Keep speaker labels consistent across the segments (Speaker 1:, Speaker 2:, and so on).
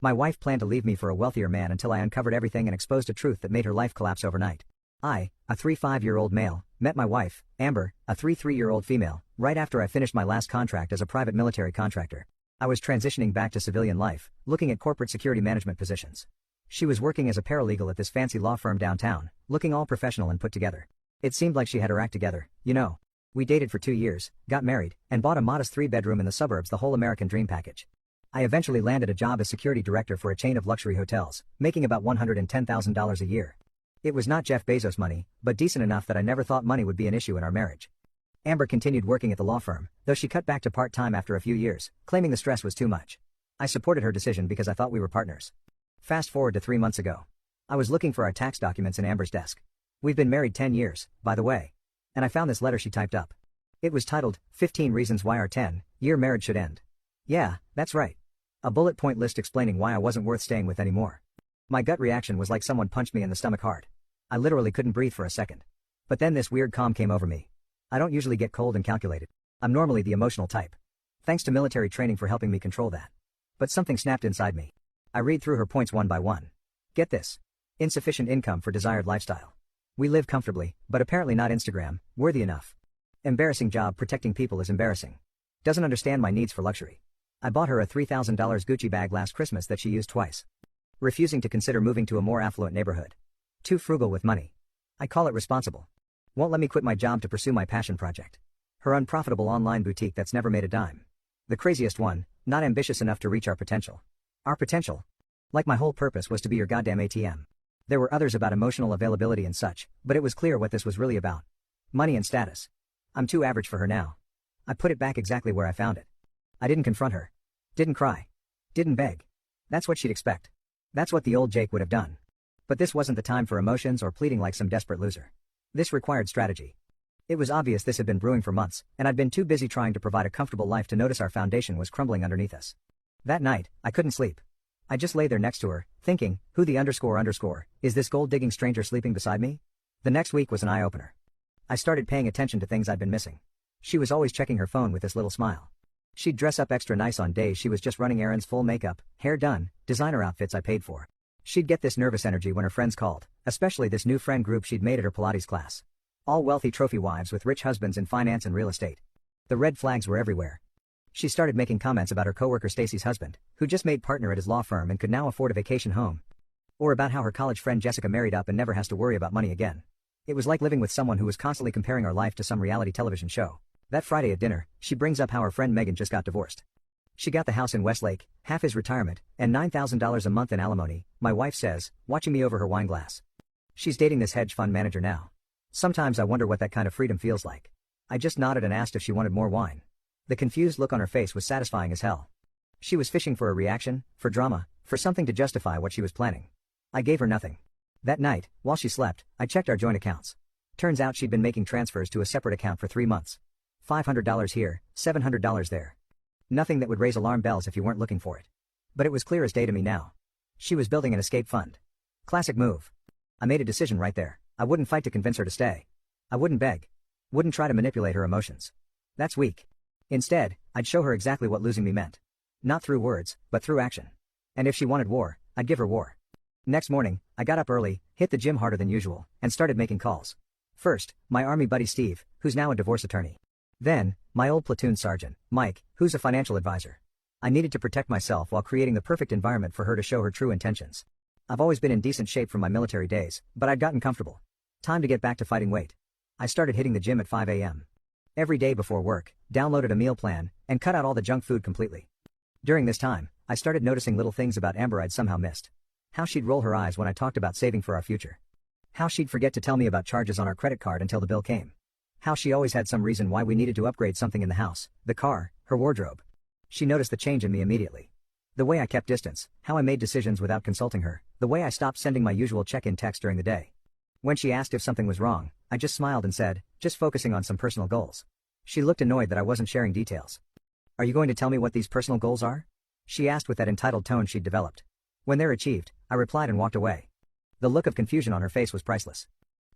Speaker 1: My wife planned to leave me for a wealthier man until I uncovered everything and exposed a truth that made her life collapse overnight. I, a 35-year-old male, met my wife, Amber, a 33-year-old female, right after I finished my last contract as a private military contractor. I was transitioning back to civilian life, looking at corporate security management positions. She was working as a paralegal at this fancy law firm downtown, looking all professional and put together. It seemed like she had her act together, you know. We dated for 2 years, got married, and bought a modest 3-bedroom in the suburbs, the whole American dream package. I eventually landed a job as security director for a chain of luxury hotels, making about $110,000 a year. It was not Jeff Bezos money, but decent enough that I never thought money would be an issue in our marriage. Amber continued working at the law firm, though she cut back to part-time after a few years, claiming the stress was too much. I supported her decision because I thought we were partners. Fast forward to 3 months ago. I was looking for our tax documents in Amber's desk. We've been married 10 years, by the way. And I found this letter she typed up. It was titled, 15 Reasons Why Our 10-Year Marriage Should End. Yeah, that's right. A bullet point list explaining why I wasn't worth staying with anymore. My gut reaction was like someone punched me in the stomach hard. I literally couldn't breathe for a second. But then this weird calm came over me. I don't usually get cold and calculated. I'm normally the emotional type. Thanks to military training for helping me control that. But something snapped inside me. I read through her points one by one. Get this. Insufficient income for desired lifestyle. We live comfortably, but apparently not Instagram worthy enough. Embarrassing job protecting people is embarrassing. Doesn't understand my needs for luxury. I bought her a $3,000 Gucci bag last Christmas that she used twice. Refusing to consider moving to a more affluent neighborhood. Too frugal with money. I call it responsible. Won't let me quit my job to pursue my passion project. Her unprofitable online boutique that's never made a dime. The craziest one, not ambitious enough to reach our potential. Our potential? Like my whole purpose was to be your goddamn ATM. There were others about emotional availability and such, but it was clear what this was really about. Money and status. I'm too average for her now. I put it back exactly where I found it. I didn't confront her. Didn't cry. Didn't beg. That's what she'd expect. That's what the old Jake would have done. But this wasn't the time for emotions or pleading like some desperate loser. This required strategy. It was obvious this had been brewing for months, and I'd been too busy trying to provide a comfortable life to notice our foundation was crumbling underneath us. That night, I couldn't sleep. I just lay there next to her, thinking, who the __ is this gold-digging stranger sleeping beside me? The next week was an eye-opener. I started paying attention to things I'd been missing. She was always checking her phone with this little smile. She'd dress up extra nice on days she was just running errands, full makeup, hair done, designer outfits I paid for. She'd get this nervous energy when her friends called, especially this new friend group she'd made at her Pilates class. All wealthy trophy wives with rich husbands in finance and real estate. The red flags were everywhere. She started making comments about her coworker Stacy's husband, who just made partner at his law firm and could now afford a vacation home. Or about how her college friend Jessica married up and never has to worry about money again. It was like living with someone who was constantly comparing our life to some reality television show. That Friday at dinner, she brings up how her friend Megan just got divorced. She got the house in Westlake, half his retirement, and $9,000 a month in alimony, my wife says, watching me over her wine glass. She's dating this hedge fund manager now. Sometimes I wonder what that kind of freedom feels like. I just nodded and asked if she wanted more wine. The confused look on her face was satisfying as hell. She was fishing for a reaction, for drama, for something to justify what she was planning. I gave her nothing. That night, while she slept, I checked our joint accounts. Turns out she'd been making transfers to a separate account for 3 months. $500 here, $700 there. Nothing that would raise alarm bells if you weren't looking for it. But it was clear as day to me now. She was building an escape fund. Classic move. I made a decision right there. I wouldn't fight to convince her to stay. I wouldn't beg. Wouldn't try to manipulate her emotions. That's weak. Instead, I'd show her exactly what losing me meant. Not through words, but through action. And if she wanted war, I'd give her war. Next morning, I got up early, hit the gym harder than usual, and started making calls. First, my army buddy Steve, who's now a divorce attorney. Then, my old platoon sergeant, Mike, who's a financial advisor. I needed to protect myself while creating the perfect environment for her to show her true intentions. I've always been in decent shape from my military days, but I'd gotten comfortable. Time to get back to fighting weight. I started hitting the gym at 5 a.m. every day before work, downloaded a meal plan, and cut out all the junk food completely. During this time, I started noticing little things about Amber I'd somehow missed. How she'd roll her eyes when I talked about saving for our future. How she'd forget to tell me about charges on our credit card until the bill came. How she always had some reason why we needed to upgrade something in the house, the car, her wardrobe. She noticed the change in me immediately. The way I kept distance, how I made decisions without consulting her, the way I stopped sending my usual check-in text during the day. When she asked if something was wrong, I just smiled and said, just focusing on some personal goals. She looked annoyed that I wasn't sharing details. Are you going to tell me what these personal goals are? She asked with that entitled tone she'd developed. When they're achieved, I replied and walked away. The look of confusion on her face was priceless.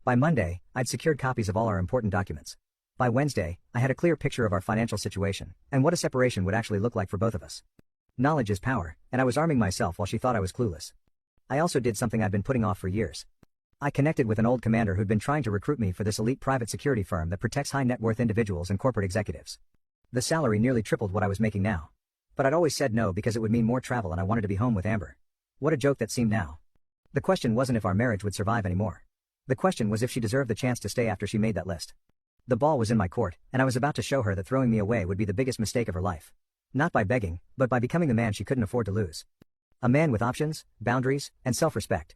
Speaker 1: By Monday, I'd secured copies of all our important documents. By Wednesday, I had a clear picture of our financial situation, and what a separation would actually look like for both of us. Knowledge is power, and I was arming myself while she thought I was clueless. I also did something I'd been putting off for years. I connected with an old commander who'd been trying to recruit me for this elite private security firm that protects high net worth individuals and corporate executives. The salary nearly tripled what I was making now. But I'd always said no because it would mean more travel and I wanted to be home with Amber. What a joke that seemed now. The question wasn't if our marriage would survive anymore. The question was if she deserved the chance to stay after she made that list. The ball was in my court, and I was about to show her that throwing me away would be the biggest mistake of her life. Not by begging, but by becoming the man she couldn't afford to lose. A man with options, boundaries, and self-respect.